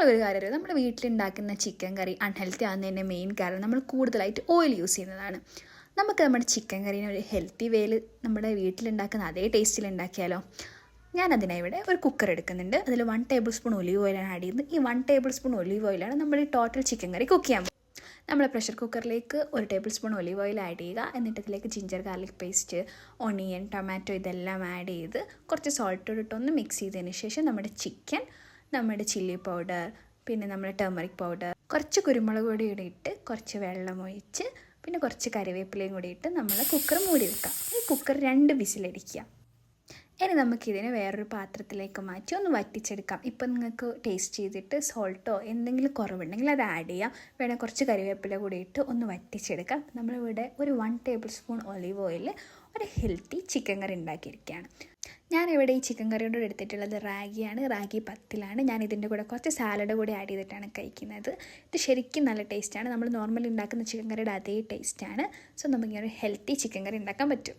നിങ്ങളൊരു കാര്യം അറിയാം, നമ്മുടെ വീട്ടിലുണ്ടാക്കുന്ന ചിക്കൻ കറി അൺഹെൽത്തി ആകുന്നതിൻ്റെ മെയിൻ കാരണം നമ്മൾ കൂടുതലായിട്ട് ഓയിൽ യൂസ് ചെയ്യുന്നതാണ്. നമുക്ക് നമ്മുടെ ചിക്കൻ കറീനെ ഒരു ഹെൽത്തി വേയിൽ നമ്മുടെ വീട്ടിലുണ്ടാക്കുന്ന അതേ ടേസ്റ്റിൽ ഉണ്ടാക്കിയാലോ? ഞാനതിനായി ഇവിടെ ഒരു കുക്കർ എടുക്കുന്നുണ്ട്. അതിൽ 1 ടേബിൾ സ്പൂൺ ഒലീവ് ഓയിലാണ് ആഡ് ചെയ്യുന്നത്. ഈ 1 ടേബിൾ സ്പൂൺ ഒലീവ് ഓയിലാണ് നമ്മൾ ഈ ടോട്ടൽ ചിക്കൻ കറി കുക്ക് ചെയ്യാൻ പോകുന്നത്. നമ്മൾ പ്രഷർ കുക്കറിലേക്ക് 1 table spoon olive oil add ചെയ്യുക. എന്നിട്ട് ഇതിലേക്ക് ginger garlic paste, onion, tomato ഇതെല്ലാം ആഡ് ചെയ്ത് കുറച്ച് സോൾട്ട് ഇട്ടൊന്ന് മിക്സ് ചെയ്തതിന് ശേഷം നമ്മുടെ ചിക്കൻ, നമ്മുടെ ചില്ലി പൗഡർ, പിന്നെ നമ്മുടെ ടർമറിക് പൗഡർ, കുറച്ച് കുരുമുളക് പൊടി കൂടി ഇട്ട് കുറച്ച് വെള്ളം ഒഴിച്ച് പിന്നെ കുറച്ച് കറിവേപ്പിലയും കൂടി ഇട്ട് നമ്മൾ കുക്കർ മൂടി വെക്കാം. ഈ കുക്കർ 2 വിസിലടിക്കുക. ഇനി നമുക്കിതിനെ വേറൊരു പാത്രത്തിലേക്ക് മാറ്റി ഒന്ന് വറ്റിച്ചെടുക്കാം. ഇപ്പം നിങ്ങൾക്ക് ടേസ്റ്റ് ചെയ്തിട്ട് സോൾട്ടോ എന്തെങ്കിലും കുറവുണ്ടെങ്കിൽ അത് ആഡ് ചെയ്യാം. വേണേൽ കുറച്ച് കറിവേപ്പില കൂടി ഇട്ട് ഒന്ന് വറ്റിച്ചെടുക്കാം. നമ്മളിവിടെ ഒരു 1 ടേബിൾ സ്പൂൺ ഒലീവ് ഓയിൽ ഒരു ഹെൽത്തി ചിക്കൻ കറി ഉണ്ടാക്കിയിരിക്കുകയാണ്. ഞാനിവിടെ ഈ ചിക്കൻ കറിയോട് എടുത്തിട്ടുള്ളത് റാഗിയാണ്. റാഗി പത്തിലാണ്. ഞാൻ ഇതിൻ്റെ കൂടെ കുറച്ച് സാലഡ് കൂടി ആഡ് ചെയ്തിട്ടാണ് കഴിക്കുന്നത്. ഇത് ശരിക്കും നല്ല ടേസ്റ്റാണ്. നമ്മൾ നോർമലി ഉണ്ടാക്കുന്ന ചിക്കൻ കറിയുടെ അതേ ടേസ്റ്റാണ്. സോ നമുക്കിങ്ങനെ ഒരു ഹെൽത്തി ചിക്കൻ കറി ഉണ്ടാക്കാൻ പറ്റും.